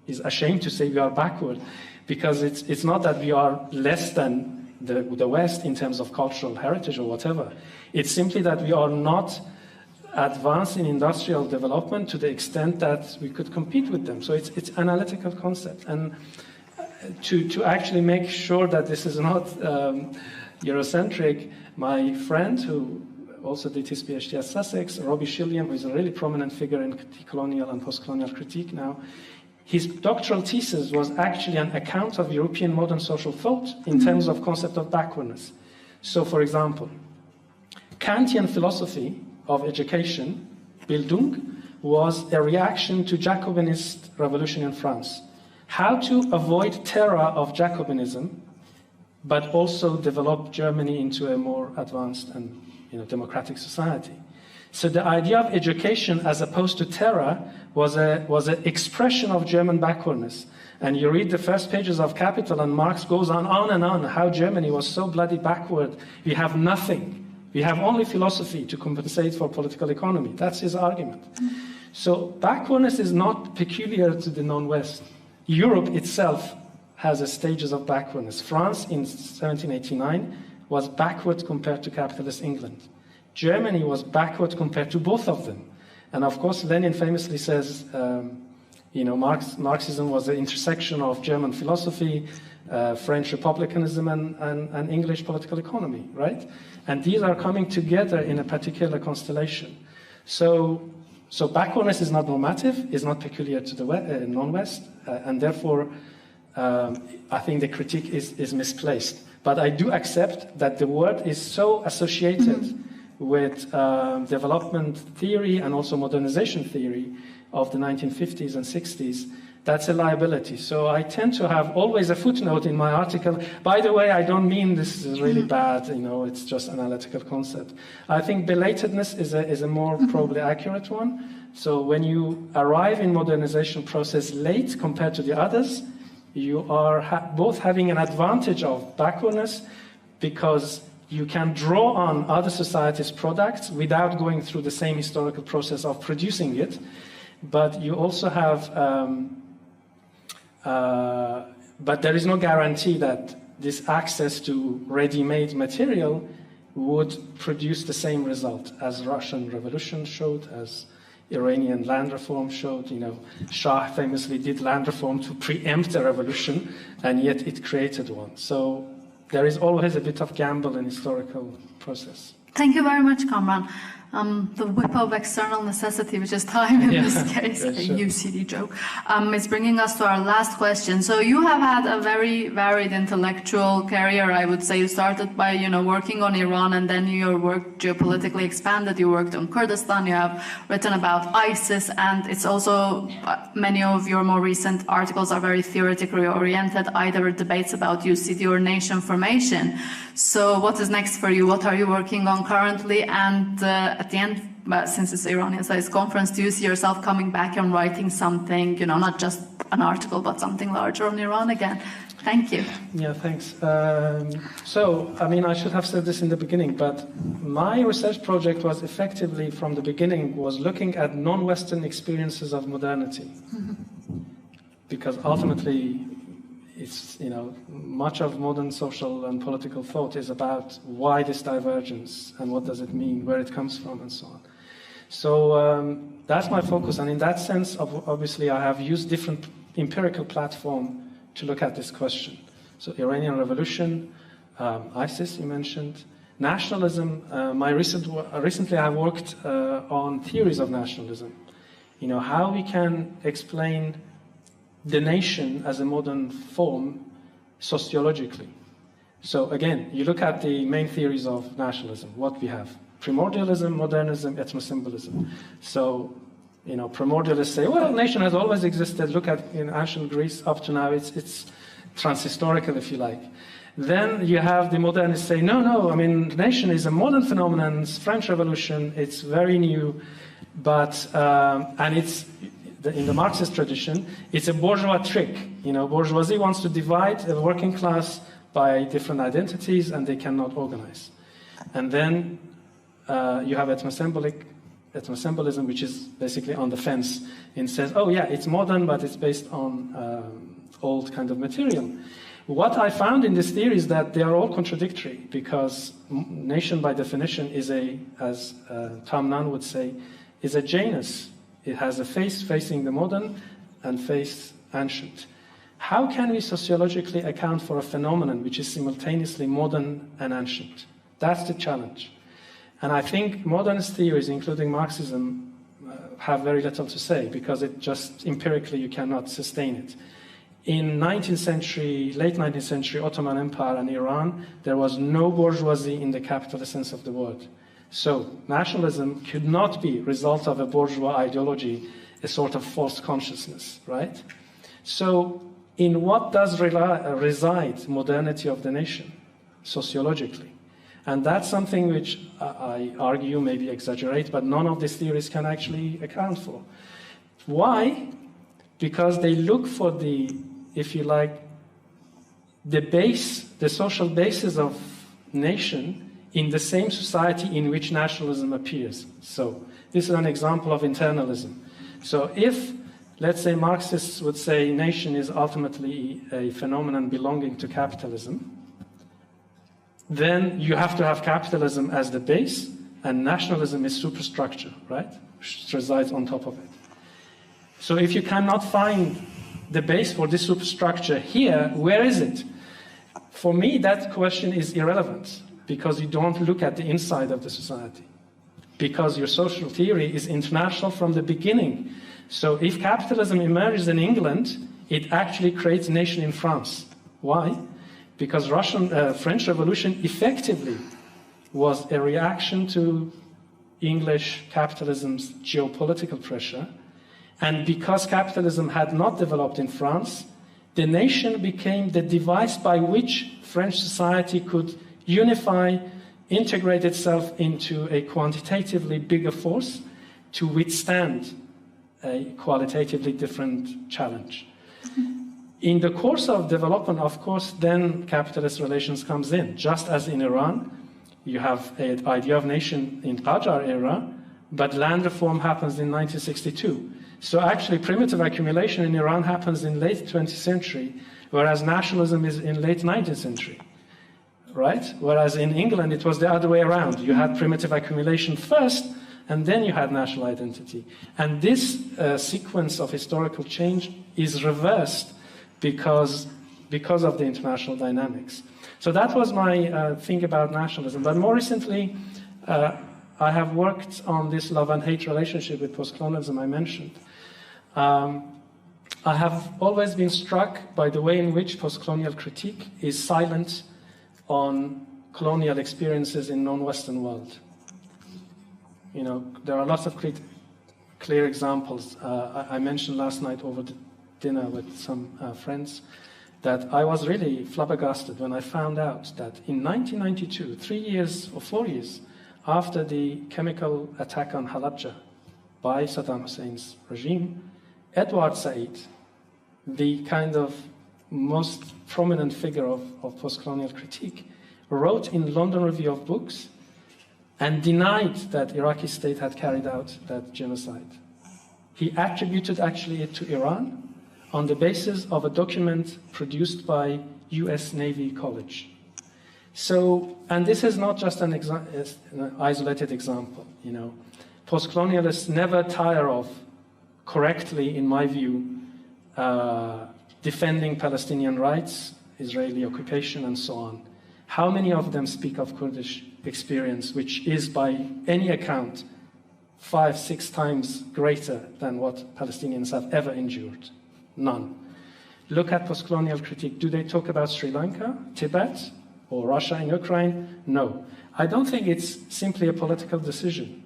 is ashamed to say we are backward, because it's not that we are less than the West in terms of cultural heritage or whatever. It's simply that we are not advanced in industrial development to the extent that we could compete with them. So it's analytical concept. And to actually make sure that this is not Eurocentric, my friend who also did his PhD at Sussex, Robbie Shilliam, who is a really prominent figure in colonial and postcolonial critique now, his doctoral thesis was actually an account of European modern social thought in terms of concept of backwardness. So, for example, Kantian philosophy of education, Bildung, was a reaction to Jacobinist revolution in France. How to avoid terror of Jacobinism, but also develop Germany into a more advanced and democratic society. So the idea of education as opposed to terror was an expression of German backwardness. And you read the first pages of Capital, and Marx goes on and on how Germany was so bloody backward. We have nothing. We have only philosophy to compensate for political economy. That's his argument. So backwardness is not peculiar to the non-West. Europe itself has stages of backwardness. France in 1789 was backward compared to capitalist England. Germany was backward compared to both of them. And of course, Lenin famously says, Marxism was the intersection of German philosophy, French republicanism, and English political economy, right? And these are coming together in a particular constellation. So backwardness is not normative, is not peculiar to the non-West, and therefore I think the critique is misplaced. But I do accept that the word is so associated with development theory and also modernization theory of the 1950s and 60s. That's a liability. So I tend to have always a footnote in my article. By the way, I don't mean this is really bad, it's just an analytical concept. I think belatedness is a more probably accurate one. So when you arrive in modernization process late compared to the others, you are both having an advantage of backwardness because you can draw on other societies' products without going through the same historical process of producing it. But you also have, but there is no guarantee that this access to ready-made material would produce the same result as Russian Revolution showed, as Iranian land reform showed. Shah famously did land reform to preempt a revolution, and yet it created one. So there is always a bit of gamble in historical process. Thank you very much, Kamran. The whip of external necessity, which is time in this case, a UCD joke, is bringing us to our last question. So you have had a very varied intellectual career, I would say. You started by, working on Iran, and then your work geopolitically expanded. You worked on Kurdistan. You have written about ISIS, and it's also, many of your more recent articles are very theoretically oriented, either debates about UCD or nation formation. So what is next for you? What are you working on currently? And at the end, since it's Iranian Studies Conference, do you see yourself coming back and writing something, not just an article, but something larger on Iran again? Thank you. Yeah, thanks. I should have said this in the beginning, but my research project was effectively, from the beginning, was looking at non-Western experiences of modernity. Because ultimately, it's, much of modern social and political thought is about why this divergence and what does it mean, where it comes from, and so on. So that's my focus, and in that sense, obviously, I have used different empirical platform to look at this question. So Iranian Revolution, ISIS you mentioned, nationalism. Recently I worked on theories of nationalism. How we can explain the nation as a modern form sociologically. So again, you look at the main theories of nationalism, what we have: primordialism, modernism, ethnosymbolism. So, primordialists say, well, nation has always existed. Look at ancient Greece up to now, it's transhistorical, if you like. Then you have the modernists say, no, nation is a modern phenomenon, it's French Revolution, it's very new, but, and it's, in the Marxist tradition, it's a bourgeois trick. Bourgeoisie wants to divide the working class by different identities, and they cannot organize. And then you have ethnosymbolism, which is basically on the fence, and says, oh yeah, it's modern, but it's based on old kind of material. What I found in this theory is that they are all contradictory, because nation by definition is as Tom Nunn would say, is a Janus. It has a face facing the modern and face ancient. How can we sociologically account for a phenomenon which is simultaneously modern and ancient? That's the challenge. And I think modernist theories, including Marxism, have very little to say, because it just empirically you cannot sustain it. In late 19th century Ottoman Empire and Iran, there was no bourgeoisie in the capitalist sense of the word. So nationalism could not be a result of a bourgeois ideology, a sort of false consciousness, right? So in what does reside modernity of the nation, sociologically? And that's something which I argue, maybe exaggerate, but none of these theories can actually account for. Why? Because they look for the, if you like, the social basis of nation in the same society in which nationalism appears. So this is an example of internalism. So if, let's say, Marxists would say nation is ultimately a phenomenon belonging to capitalism, then you have to have capitalism as the base, and nationalism is superstructure, right? Which resides on top of it. So if you cannot find the base for this superstructure here, where is it? For me, that question is irrelevant, because you don't look at the inside of the society. Because your social theory is international from the beginning. So if capitalism emerges in England, it actually creates a nation in France. Why? Because French Revolution effectively was a reaction to English capitalism's geopolitical pressure. And because capitalism had not developed in France, the nation became the device by which French society could unify, integrate itself into a quantitatively bigger force to withstand a qualitatively different challenge. In the course of development, of course, then capitalist relations comes in. Just as in Iran, you have an idea of nation in Qajar era, but land reform happens in 1962. So actually, primitive accumulation in Iran happens in late 20th century, whereas nationalism is in late 19th century, right? Whereas in England, it was the other way around. You had primitive accumulation first, and then you had national identity. And this sequence of historical change is reversed because of the international dynamics. So that was my thing about nationalism. But more recently, I have worked on this love and hate relationship with postcolonialism I mentioned. I have always been struck by the way in which postcolonial critique is silent on colonial experiences in non-Western world. You know, there are lots of clear examples. I mentioned last night over the dinner with some friends that I was really flabbergasted when I found out that in 1992, 3 years or 4 years after the chemical attack on Halabja by Saddam Hussein's regime, Edward Said, the kind of most prominent figure of postcolonial critique, wrote in London Review of Books and denied that Iraqi state had carried out that genocide. He attributed actually it to Iran on the basis of a document produced by US Navy College. So, and this is not just an isolated example, you know. Postcolonialists never tire of, correctly in my view, defending Palestinian rights, Israeli occupation, and so on. How many of them speak of Kurdish experience, which is by any account 5-6 times greater than what Palestinians have ever endured? None. Look at postcolonial critique. Do they talk about Sri Lanka, Tibet, or Russia and Ukraine? No. I don't think it's simply a political decision.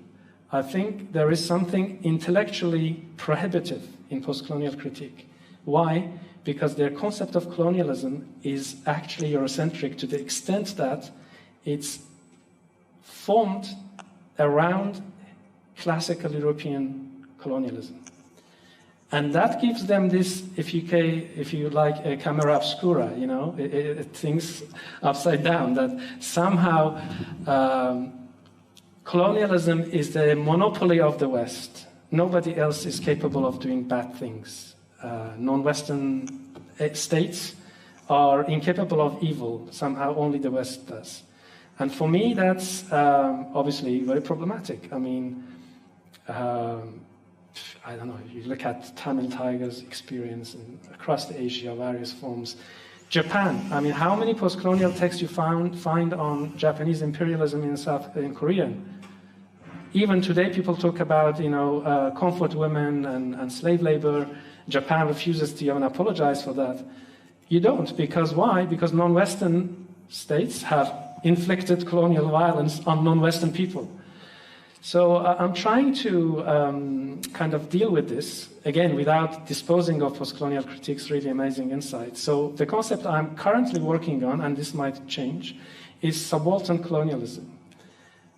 I think there is something intellectually prohibitive in postcolonial critique. Why? Because their concept of colonialism is actually Eurocentric to the extent that it's formed around classical European colonialism. And that gives them this, if you like, a camera obscura, you know, it thinks upside down, that somehow colonialism is the monopoly of the West. Nobody else is capable of doing bad things. Non-Western states are incapable of evil. Somehow only the West does. And for me, that's obviously very problematic. I mean, I don't know, you look at Tamil Tigers' experience across the Asia, various forms. Japan, I mean, how many post-colonial texts you find on Japanese imperialism in Korea? Even today, people talk about, you know, comfort women and slave labor. Japan refuses to even apologize for that. You don't, because why? Because non-Western states have inflicted colonial violence on non-Western people. So I'm trying to kind of deal with this, again, without disposing of postcolonial critique's really amazing insights. So the concept I'm currently working on, and this might change, is subaltern colonialism.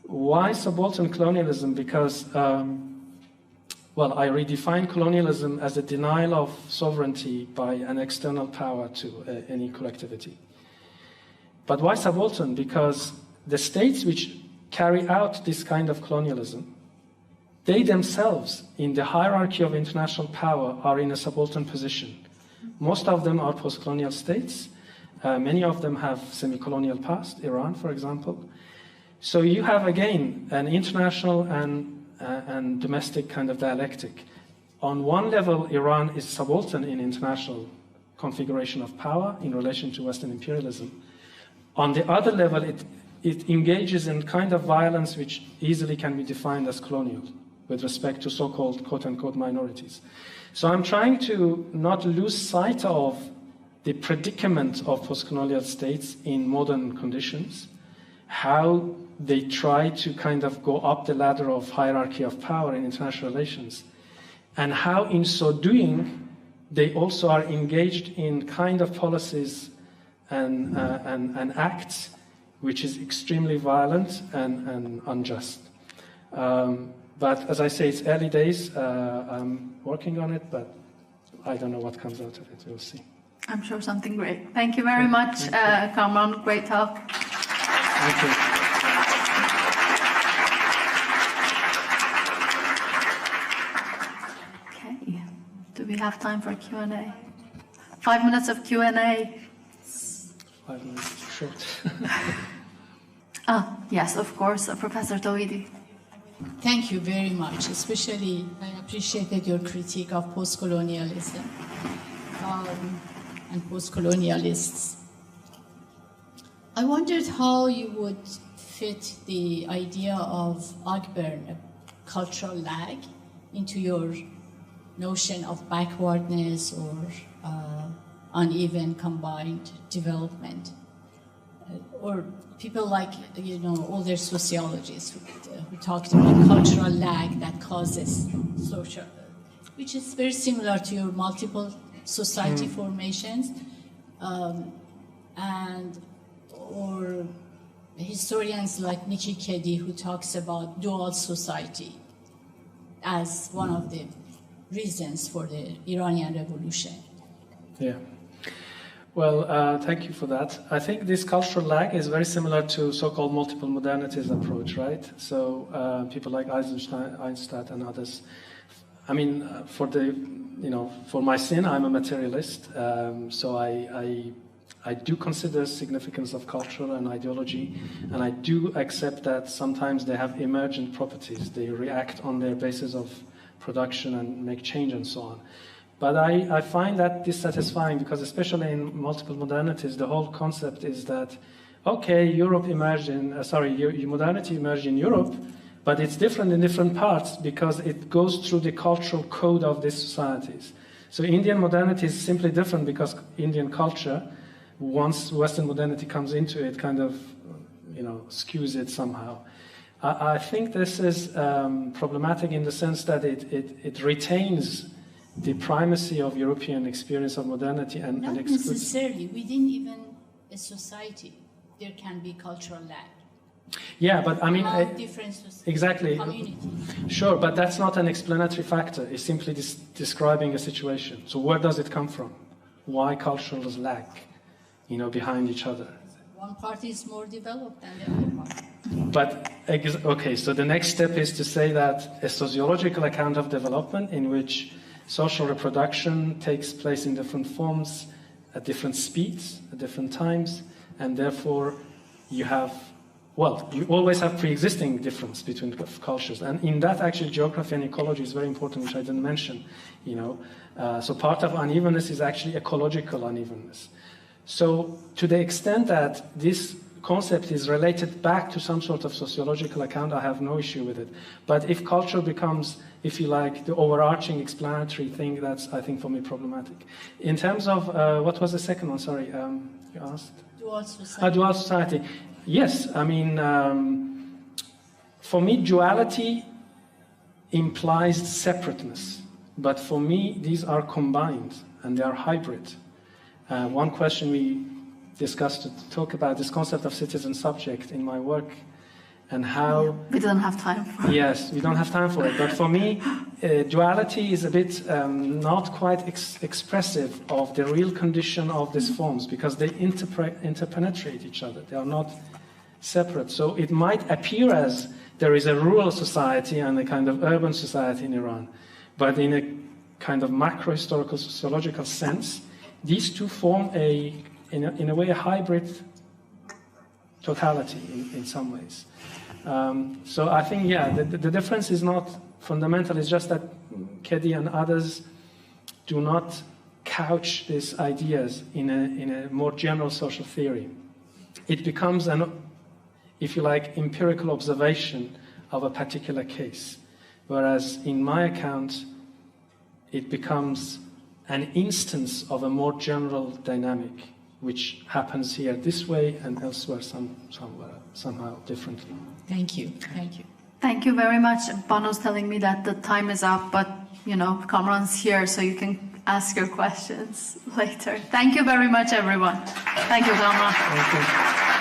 Why subaltern colonialism? Because, well, I redefine colonialism as a denial of sovereignty by an external power to any collectivity. But why subaltern? Because the states which carry out this kind of colonialism, they themselves, in the hierarchy of international power, are in a subaltern position. Most of them are post-colonial states. Many of them have semi-colonial past, Iran, for example. So you have, again, an international and domestic kind of dialectic. on one level, Iran is subaltern in international configuration of power in relation to Western imperialism. On the other level, it engages in kind of violence which easily can be defined as colonial with respect to so-called quote-unquote minorities. So I'm trying to not lose sight of the predicament of post-colonial states in modern conditions, how they try to kind of go up the ladder of hierarchy of power in international relations, and how in so doing, they also are engaged in kind of policies and acts which is extremely violent and unjust. But as I say, it's early days. I'm working on it, but I don't know what comes out of it. We'll see. I'm sure something great. Thank you very much, Kamran. Great talk. Thank you. Okay. Do we have time for Q&A? 5 minutes of Q&A. 5 minutes is short. Yes, of course, Professor Tawhidi. Thank you very much. Especially, I appreciated your critique of post-colonialism and post-colonialists. I wondered how you would fit the idea of Akbar, a cultural lag, into your notion of backwardness or uneven combined development. Or people like, older sociologists who talked about cultural lag that causes social, which is very similar to your multiple society formations, or historians like Nikki Keddie, who talks about dual society as one of the reasons for the Iranian Revolution. Yeah. Well, thank you for that. I think this cultural lag is very similar to so-called multiple modernities approach, right? So people like Einstein and others. I mean, for my sin, I'm a materialist. So I do consider significance of culture and ideology, and I do accept that sometimes they have emergent properties. They react on their basis of production and make change and so on. But I find that dissatisfying because, especially in multiple modernities, the whole concept is that, okay, modernity emerged in Europe, but it's different in different parts because it goes through the cultural code of these societies. So Indian modernity is simply different because Indian culture, once Western modernity comes into it, kind of, skews it somehow. I think this is problematic in the sense that it retains the primacy of European experience of modernity and not necessarily within even a society there can be cultural lag. Yeah, but I mean different exactly communities. Sure, but that's not an explanatory factor. It's simply describing a situation. So where does it come from? Why cultural lag, behind each other? One party is more developed than the other party. But okay, so the next step is to say that a sociological account of development in which social reproduction takes place in different forms, at different speeds, at different times, and therefore you always have pre-existing difference between cultures. And in that, actually, geography and ecology is very important, which I didn't mention. So part of unevenness is actually ecological unevenness. So to the extent that this concept is related back to some sort of sociological account, I have no issue with it. But if culture becomes, if you like, the overarching explanatory thing, that's, I think, for me, problematic. In terms of, what was the second one? Sorry, you asked? Dual society. Dual society. Yes, I mean, for me, duality implies separateness. But for me, these are combined, and they are hybrid. One question we discussed to talk about this concept of citizen-subject in my work and how... We don't have time for it. Yes, we don't have time for it. But for me, duality is a bit not quite expressive of the real condition of these forms because they interpenetrate each other. They are not separate. So it might appear as there is a rural society and a kind of urban society in Iran. But in a kind of macro-historical sociological sense, these two form in a way, a hybrid totality in some ways. So I think, the difference is not fundamental. It's just that Keddy and others do not couch these ideas in a more general social theory. It becomes an, if you like, empirical observation of a particular case. Whereas in my account, it becomes an instance of a more general dynamic, which happens here this way and elsewhere somehow differently. Thank you. Thank you. Thank you very much. Bano's telling me that the time is up, but you know, Kamran's here, so you can ask your questions later. Thank you very much, everyone. Thank you, Kamran. Thank you.